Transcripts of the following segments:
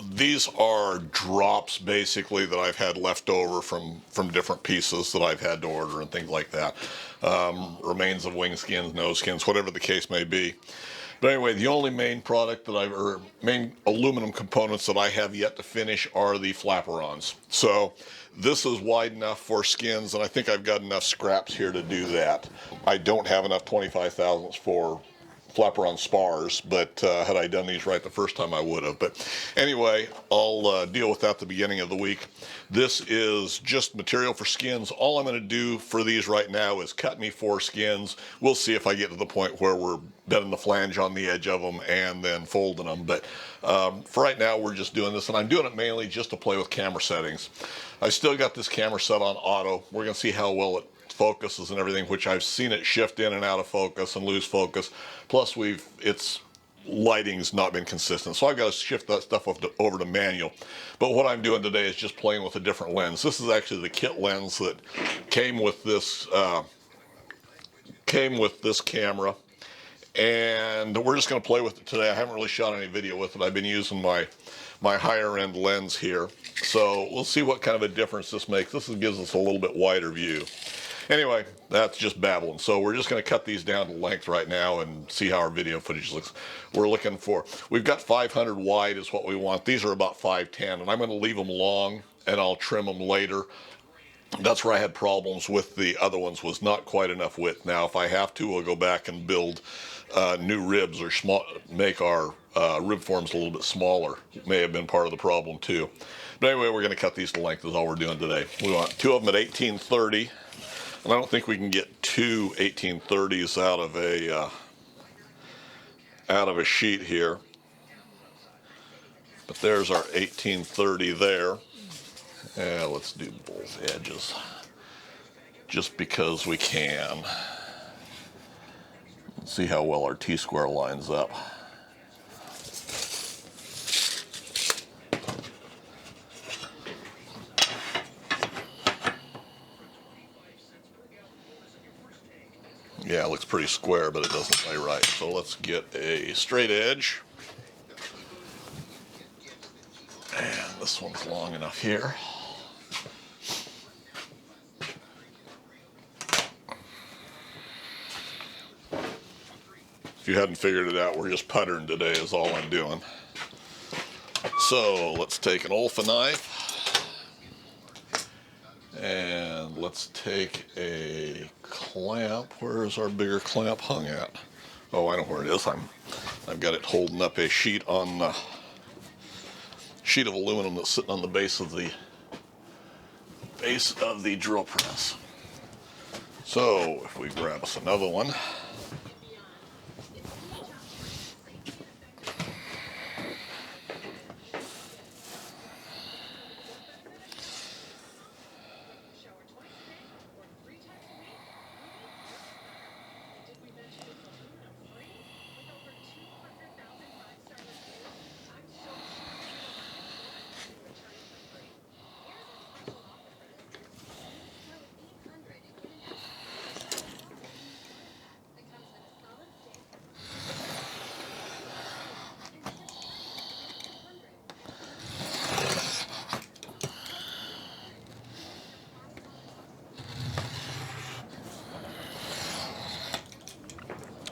These are drops basically that I've had left over from different pieces that I've had to order and things like that. Remains of wing skins, nose skins, whatever the case may be. But anyway, the only main product that or main aluminum components that I have yet to finish are the flaperons. So this is wide enough for skins, and I think I've got enough scraps here to do that. I don't have enough 25 thousandths for flaperon spars, but had I done these right the first time, I would have. But anyway, I'll deal with that at the beginning of the week. This is just material for skins. All I'm going to do for these right now is cut me 4 skins. We'll see if I get to the point where we're bending the flange on the edge of them and then folding them. But for right now, we're just doing this, and I'm doing it mainly just to play with camera settings. I still got this camera set on auto. We're going to see how well it focuses and everything, which I've seen it shift in and out of focus and lose focus. Plus, its lighting's not been consistent, so I've got to shift that stuff over to manual. But what I'm doing today is just playing with a different lens. This is actually the kit lens that came with this camera, and we're just going to play with it today. I haven't really shot any video with it. I've been using my higher end lens here, so we'll see what kind of a difference this makes. This gives us a little bit wider view. Anyway, that's just babbling. So we're just going to cut these down to length right now and see how our video footage looks. We've got 500 wide is what we want. These are about 510, and I'm going to leave them long and I'll trim them later. That's where I had problems with the other ones, was not quite enough width. Now, if I have to, we'll go back and build new ribs or make our rib forms a little bit smaller. It may have been part of the problem too. But anyway, we're going to cut these to length is all we're doing today. We want 2 of them at 1830. And I don't think we can get 2 1830s out of a sheet here. But there's our 1830 there. And let's do both edges, just because we can. Let's see how well our T-square lines up. Yeah, it looks pretty square, but it doesn't lay right. So let's get a straight edge. And this one's long enough here. If you hadn't figured it out, we're just puttering today is all I'm doing. So let's take an Olfa knife. And let's take a clamp. Where is our bigger clamp hung at? Oh, I know where it is. I've got it holding up a sheet of aluminum that's sitting on the base of the drill press. So if we grab us another one.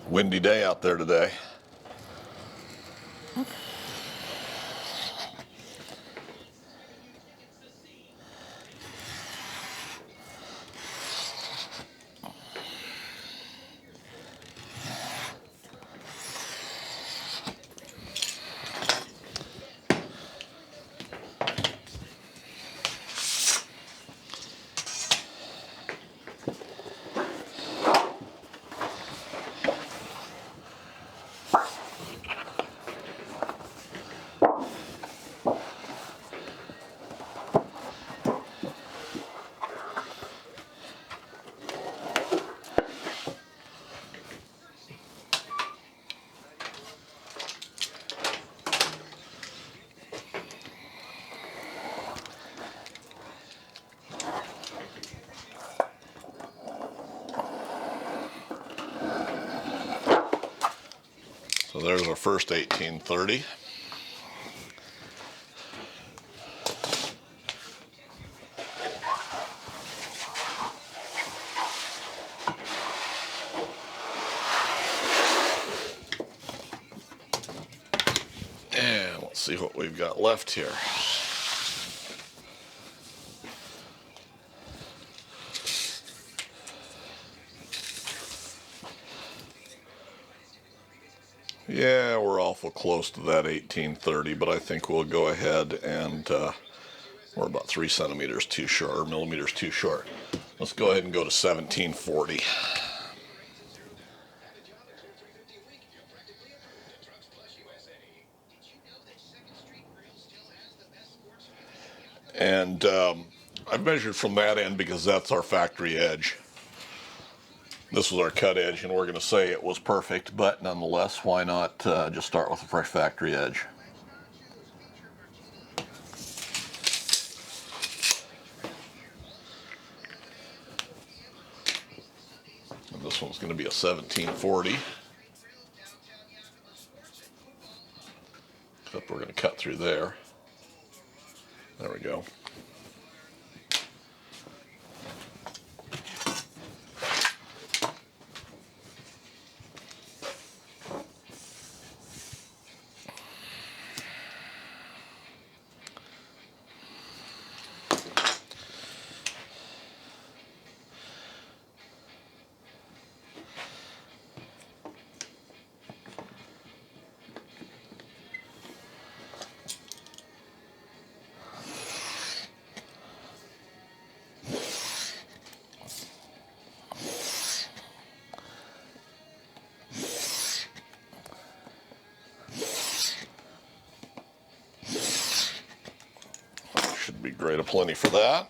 Windy day out there today. So there's our first 1830. see what we've got left here. Yeah, we're awful close to that 1830, but I think we'll go ahead and we're about 3 centimeters too short, or millimeters too short. Let's go ahead and go to 1740. And I've measured from that end because that's our factory edge. This was our cut edge, and we're going to say it was perfect, but nonetheless, why not just start with a fresh factory edge? And this one's going to be a 1740. Except we're going to cut through there. There we go. Should be great aplenty for that.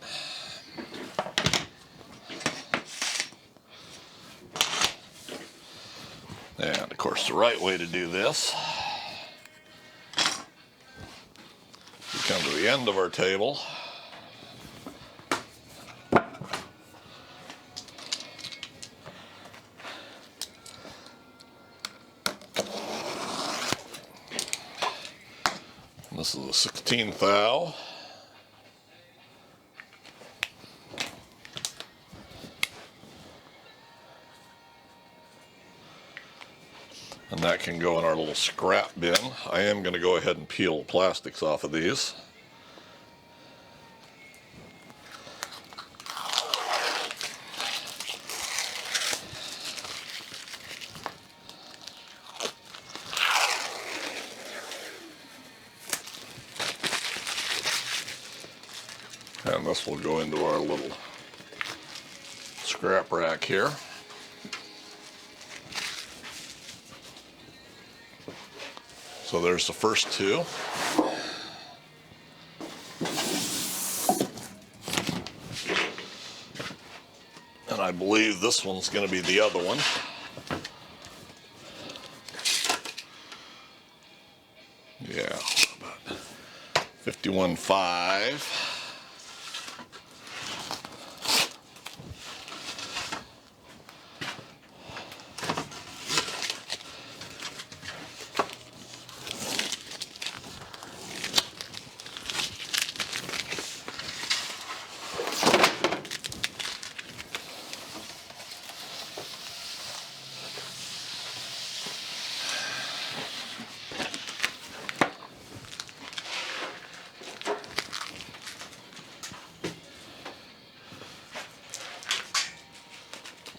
And of course the right way to do this, we come to the end of our table. And this is a 16th thou. And that can go in our little scrap bin. I am going to go ahead and peel the plastics off of these. And this will go into our little scrap rack here. So there's the first two. And I believe this one's going to be the other one. Yeah, about 51.5.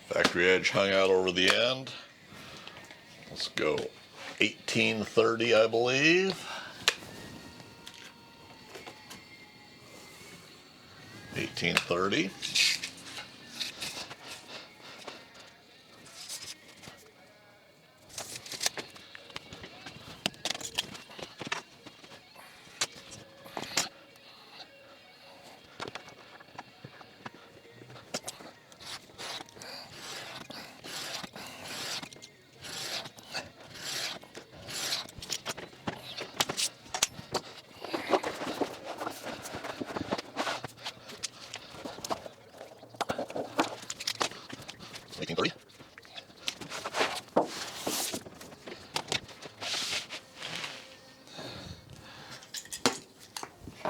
Factory edge hung out over the end. Let's go 1830, I believe. 1830.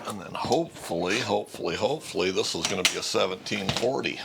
And then hopefully, this is going to be a 1740.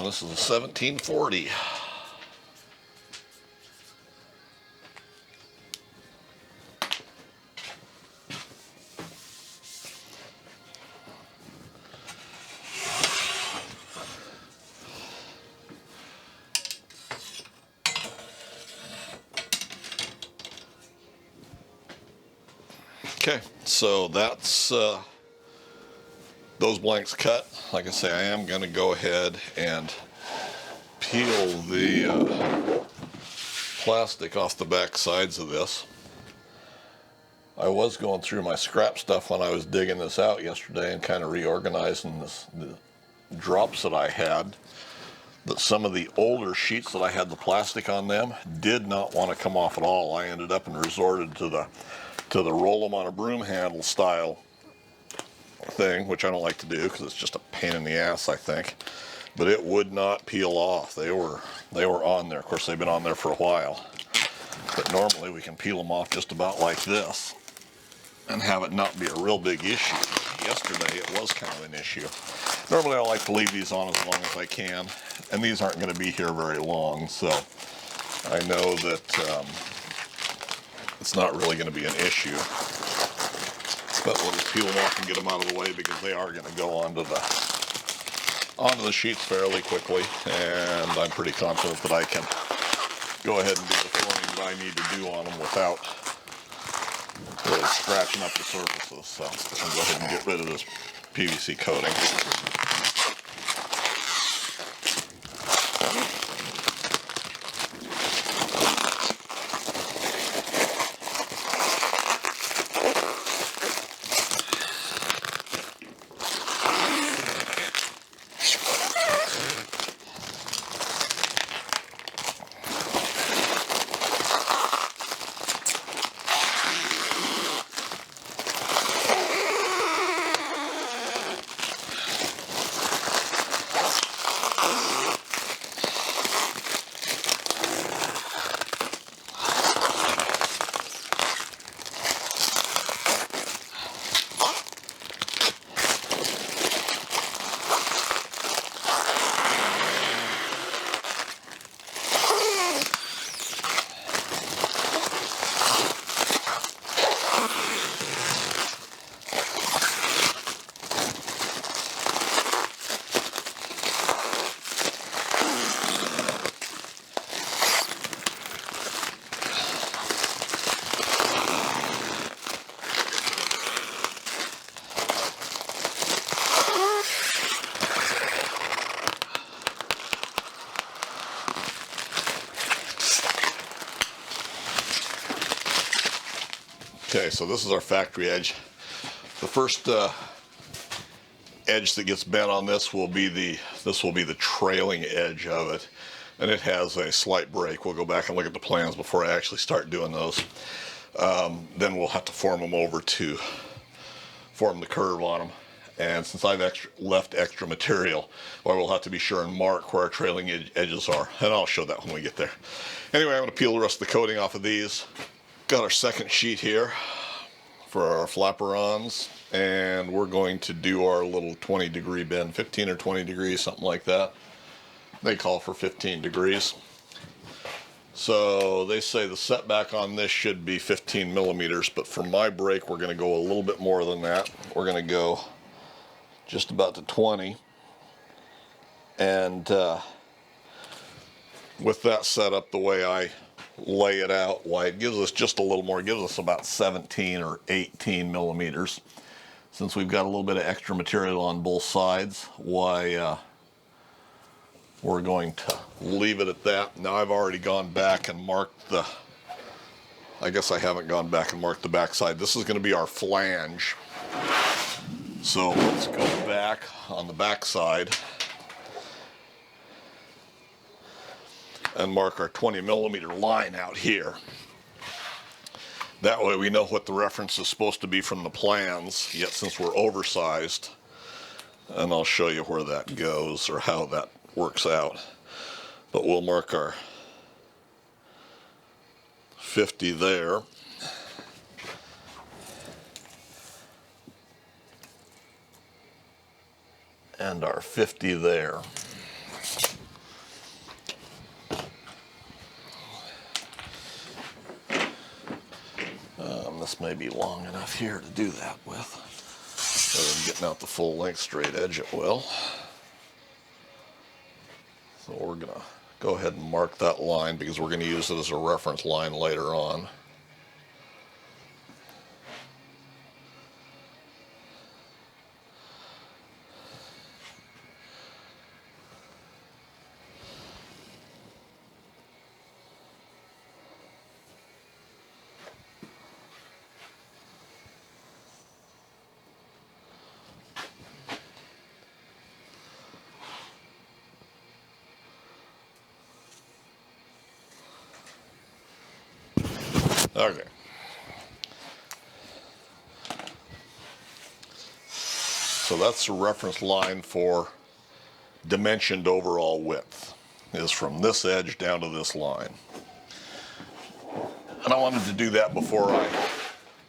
this is a 1740. Okay, so that's those blanks cut. Like I say, I am going to go ahead and peel the plastic off the back sides of this. I was going through my scrap stuff when I was digging this out yesterday and kind of reorganizing the drops that I had. But some of the older sheets that I had the plastic on them did not want to come off at all. I ended up and resorted to the roll them on a broom handle style thing, which I don't like to do because it's just a pain in the ass, I think. But it would not peel off. They were on there. Of course, they've been on there for a while. But normally we can peel them off just about like this and have it not be a real big issue. Yesterday it was kind of an issue. Normally I like to leave these on as long as I can, and these aren't going to be here very long, so I know that it's not really going to be an issue. But we'll just peel them off and get them out of the way because they are going to go onto the sheets fairly quickly, and I'm pretty confident that I can go ahead and do the forming that I need to do on them without really scratching up the surfaces. So I'm going to go ahead and get rid of this PVC coating. Okay, so this is our factory edge. The first edge that gets bent on this will be the trailing edge of it, and it has a slight break. We'll go back and look at the plans before I actually start doing those. Then we'll have to form them over to form the curve on them. And since I've left extra material, well, we'll have to be sure and mark where our trailing edges are, and I'll show that when we get there. Anyway, I'm going to peel the rest of the coating off of these. Got our second sheet here for our flaperons, and we're going to do our little 20-degree bend, 15 or 20 degrees, something like that. They call for 15 degrees. So they say the setback on this should be 15 millimeters, but for my break we're going to go a little bit more than that. We're going to go just about to 20, and with that set up the way I lay it out, why it gives us just a little more, it gives us about 17 or 18 millimeters. Since we've got a little bit of extra material on both sides, why we're going to leave it at that. Now I've already gone back and marked the, I guess I haven't gone back and marked the back side. This is going to be our flange. So let's go back on the back side and mark our 20 millimeter line out here. That way we know what the reference is supposed to be from the plans, yet since we're oversized, and I'll show you where that goes or how that works out. But we'll mark our 50 there. And our 50 there. this may be long enough here to do that with. Rather than getting out the full length straight edge, it will. So we're going to go ahead and mark that line because we're going to use it as a reference line later on. Okay. So that's the reference line for dimensioned overall width, is from this edge down to this line. And I wanted to do that before I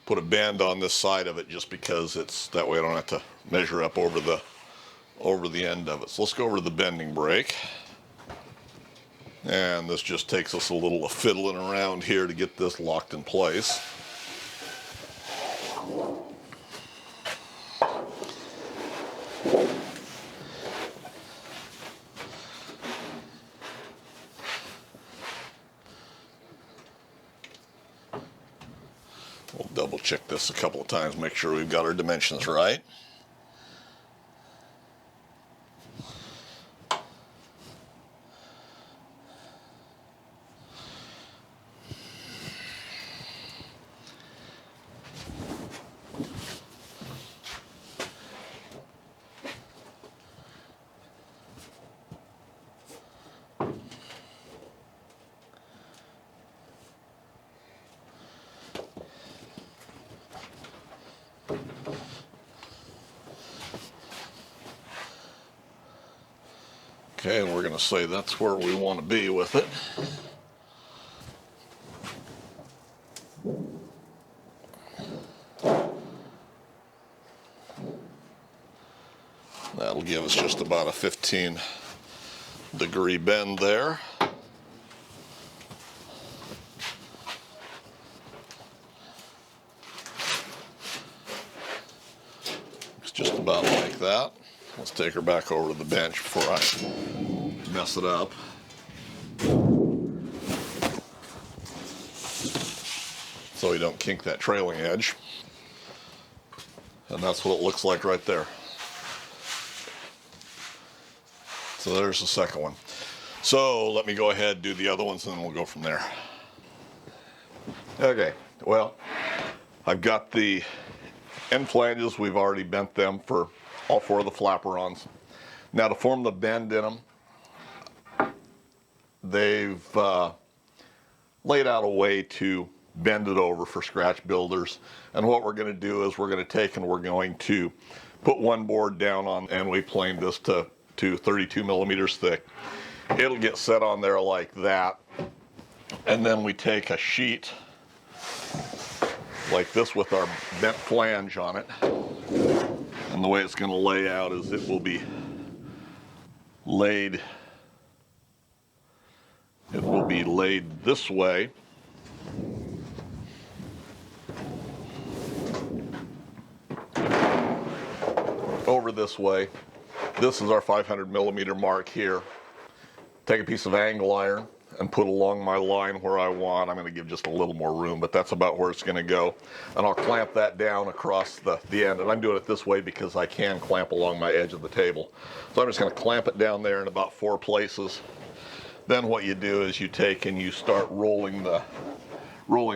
put a bend on this side of it, just because it's that way I don't have to measure up over the end of it. So let's go over to the bending brake. And this just takes us a little fiddling around here to get this locked in place. We'll double check this a couple of times, make sure we've got our dimensions right. Okay, and we're going to say that's where we want to be with it. That'll give us just about a 15-degree bend there. It's just about like that. Let's take her back over to the bench before I mess it up. So we don't kink that trailing edge. And that's what it looks like right there. So there's the second one. So let me go ahead and do the other ones and then we'll go from there. Okay, well, I've got the end flanges. We've already bent them for all four of the flaperons. Now to form the bend in them, they've laid out a way to bend it over for scratch builders. And what we're going to do is we're going to take and we're going to put one board down on, and we planed this to 32 millimeters thick. It'll get set on there like that. And then we take a sheet like this with our bent flange on it. And the way it's going to lay out is it will be laid this way. Over this way. This is our 500 millimeter mark here. Take a piece of angle iron and put along my line where I want. I'm going to give just a little more room, but that's about where it's going to go. And I'll clamp that down across the end. And I'm doing it this way because I can clamp along my edge of the table. So I'm just going to clamp it down there in about 4 places. Then what you do is you take and you start rolling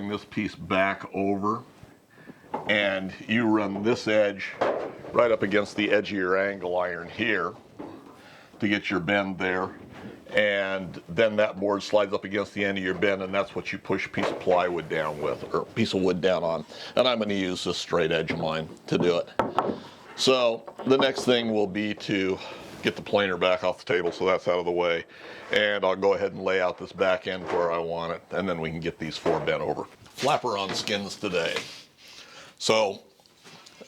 this piece back over, and you run this edge right up against the edge of your angle iron here to get your bend there. And then that board slides up against the end of your bend, and that's what you push a piece of plywood down with, or a piece of wood down on. And I'm going to use this straight edge of mine to do it. So the next thing will be to get the planer back off the table, so that's out of the way. And I'll go ahead and lay out this back end where I want it, and then we can get these 4 bent over. Flaperon skins today. So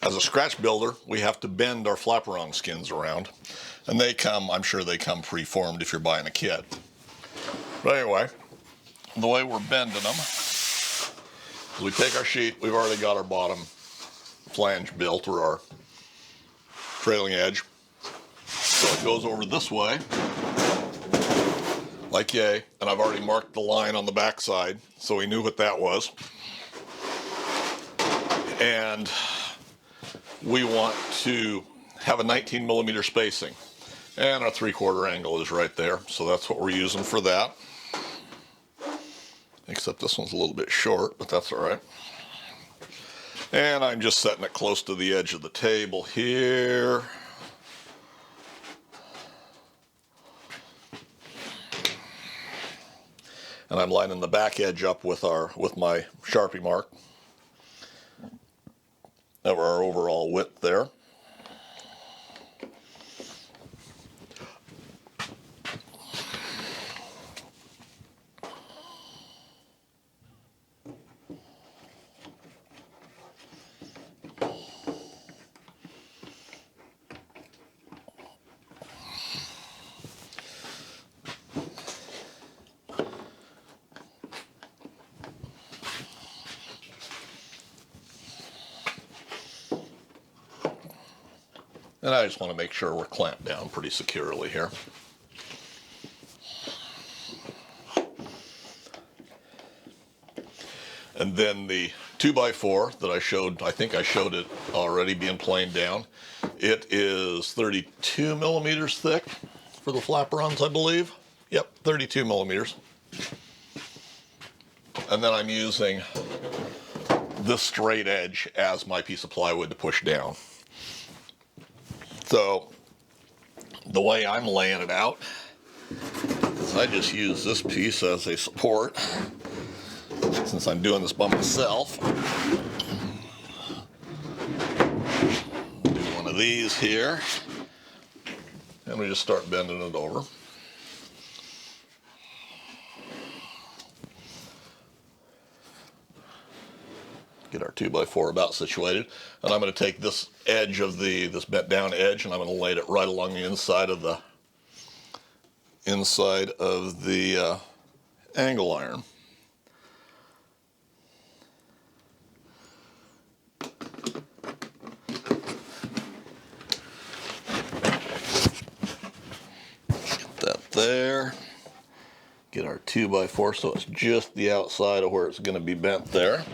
as a scratch builder, we have to bend our flaperon skins around. And they come, I'm sure they come pre-formed if you're buying a kit. But anyway, the way we're bending them We take our sheet, we've already got our bottom flange built, or our trailing edge. So it goes over this way, like yay, and I've already marked the line on the back side, so we knew what that was. And we want to have a 19 millimeter spacing, and our 3/4 angle is right there, so that's what we're using for that. Except this one's a little bit short, but that's all right. And I'm just setting it close to the edge of the table here. And I'm lining the back edge up with my Sharpie mark of our overall width there. And I just want to make sure we're clamped down pretty securely here. And then the 2x4 that I showed, I think I showed it already being planed down. It is 32 millimeters thick for the flaperons, I believe. Yep, 32 millimeters. And then I'm using this straight edge as my piece of plywood to push down. So the way I'm laying it out is I just use this piece as a support, since I'm doing this by myself. Do one of these here, and we just start bending it over. Get our 2x4 about situated, and I'm going to take this edge of this bent down edge, and I'm going to lay it right along the inside of the angle iron. Get that there. Get our 2x4 so it's just the outside of where it's going to be bent there.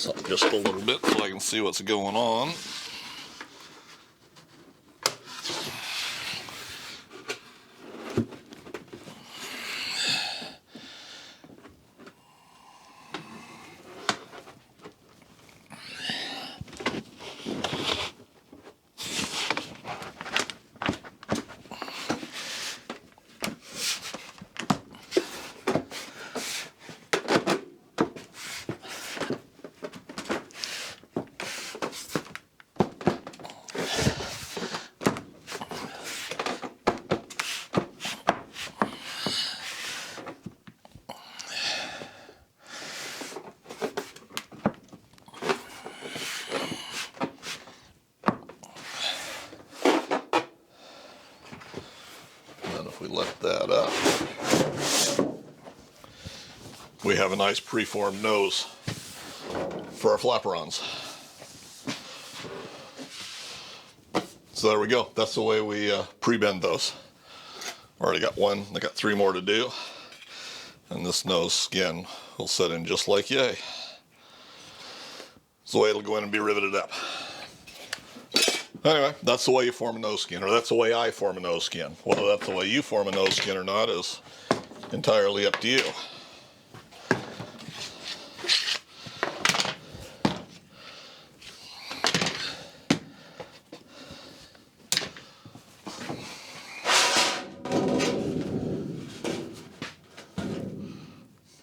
Up just a little bit so I can see what's going on. If we lift that up, we have a nice preformed nose for our flaperons. So there we go. That's the way we pre-bend those. Already got one. I got 3 more to do, and this nose skin will set in just like yay. That's the way it'll go in and be riveted up. Anyway, that's the way you form a nose skin, or that's the way I form a nose skin. Whether that's the way you form a nose skin or not is entirely up to you.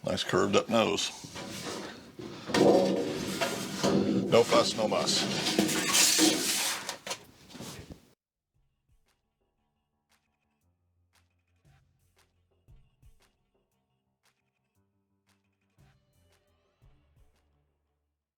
Nice curved up nose. No fuss, no muss.